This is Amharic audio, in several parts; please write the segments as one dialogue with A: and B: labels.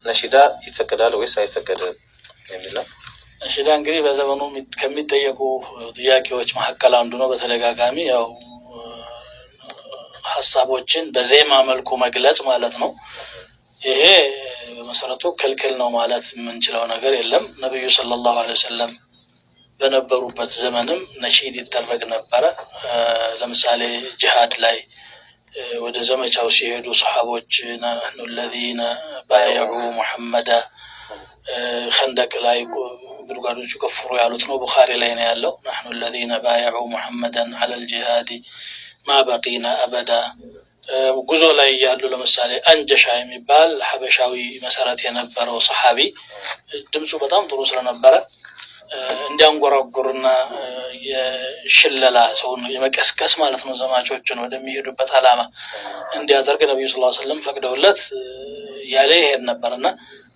A: ነሺዳ ይፈቀዳል ወይስ አይፈቀድም የሚለው
B: ነሺዳ እንግዲህ በዘመኑ ከሚጠየቁ ጥያቄዎች መካከል አንዱ ነው። በተደጋጋሚ ያው ሐሳቦችን በዜማ መልኩ መግለጽ ማለት ነው። ይሄ በመሰረቱ ክልክል ነው ማለት የምንችለው ነገር የለም። ነብዩ ሰለላሁ ዐለይሂ ወሰለም በነበሩበት ዘመንም ነሺድ ይደረግ ነበር። ለምሳሌ ጂሃድ ላይ ወደ ዘመቻው ሲሄዱ ሰሃቦች ነህኑ الذين بايعوا محمد خندق ላይ ጉድጓዶቹ ከፍሩ ያሉት ነው። ቡኻሪ ላይ ነው ያለው። نحن الذين بايعوا محمدا على الجهاد ما بقينا ابدا ጉዞ ላይ ያሉ ለምሳሌ አንጀሻ የሚባል ሐበሻዊ መሰረት የነበረው ሰሃቢ ድምጹ በጣም ጥሩ ስለነበረ እንዲያንጎራጉርና የሽለላ ሰውን የመቀስቀስ ማለት ነው ዘማቾችን ወደሚሄዱበት አላማ እንዲያደርግ ነብዩ ሰለላሁ ዐለይሂ ወሰለም ፈቅደውለት ያለ ይሄድ ነበርና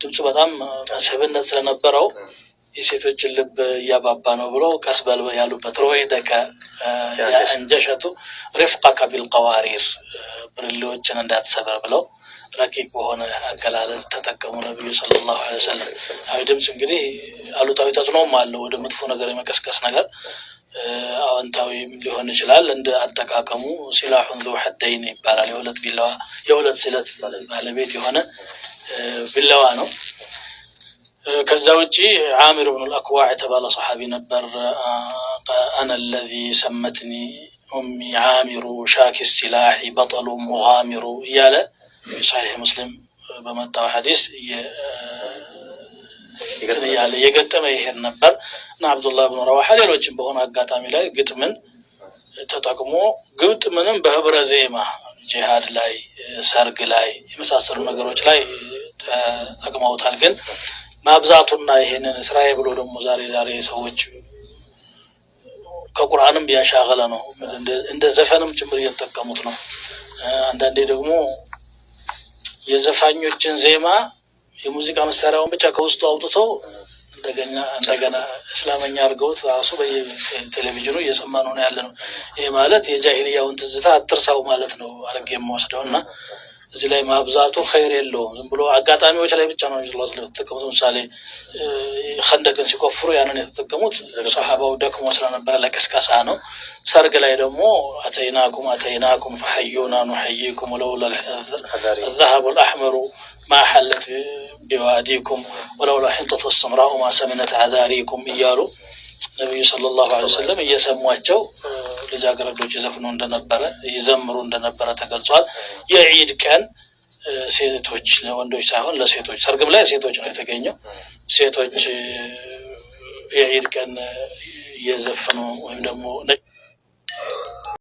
B: ድምጹ በጣም መስህብነት ስለነበረው የሴቶችን ልብ ያባባ ነው ብሎ ቀስበል ያሉበት ሮይደከ አንጀሸቱ رفقك بالقوارير ብርሌዎችን እንዳትሰበር ብለው ረቂቅ በሆነ አገላለጽ ተጠቀሙ ነብዩ ሰለላሁ ዐለይሂ ወሰለም። ድምጽ እንግዲህ አሉታዊ ተጽዕኖም አለው ወደ መጥፎ ነገር የመቀስቀስ ነገር አዎንታዊ ሊሆን ይችላል። እንደ አጠቃቀሙ ሲላሁን ذو حدين ይባላል። የሁለት ስለት ባለቤት የሆነ ቢላዋ ነው። ከዛ ውጪ عامر بن الاكوع የተባለ ሰሃቢ ነበር። انا الذي سمتني امي عامر شاك السلاح بطل مغامر ያለ صحيح مسلم በመጣው ሐዲስ ያለ የገጠመ ይሄን ነበር እና አብዱላህ ኢብኑ ረዋሃ ሌሎችም በሆነ አጋጣሚ ላይ ግጥምን ተጠቅሞ ግጥምንም በህብረ ዜማ ጂሃድ ላይ ሰርግ ላይ የመሳሰሉ ነገሮች ላይ ተጠቅመውታል። ግን ማብዛቱና ይሄንን እስራኤ ብሎ ደግሞ ዛሬ ሰዎች ከቁርአንም ቢያሻገለ ነው እንደ ዘፈንም ጭምር እየተጠቀሙት ነው። አንዳንዴ ደግሞ የዘፋኞችን ዜማ የሙዚቃ መሳሪያውን ብቻ ከውስጡ አውጥተው እንደገና እስላመኛ አድርገውት ራሱ በቴሌቪዥኑ እየሰማን ነው ያለነው። ይሄ ማለት የጃሂልያውን ትዝታ አጥርሳው ማለት ነው አርገ የምወስደውና እዚህ ላይ ማብዛቱ ኸይር የለውም። ዝም ብሎ አጋጣሚዎች ላይ ብቻ ነው ኢየሱስ ስለተጠቀሙት። ምሳሌ خندقን ሲቆፍሩ ያንን የተጠቀሙት ሰሃባው ደክሞ ስለነበረ ለቀስቀሳ ነው። ሰርግ ላይ ደግሞ አተይናኩም فحيونا نحييكم ولولا الذهب الاحمر ما حلت بواديكم ولولا حنطة السمراء ما سمنت عذاريكم እያሉ ነብዩ ሰለላሁ ዐለይሂ ወሰለም እየሰሟቸው ልጃገረዶች ይዘፍኑ እንደነበረ ይዘምሩ እንደነበረ ተገልጿል። የዒድ ቀን ሴቶች ለወንዶች ሳይሆን ለሴቶች ሰርግም ላይ ሴቶች ነው የተገኘው። ሴቶች የዒድ ቀን እየዘፈኑ ወይም ደግሞ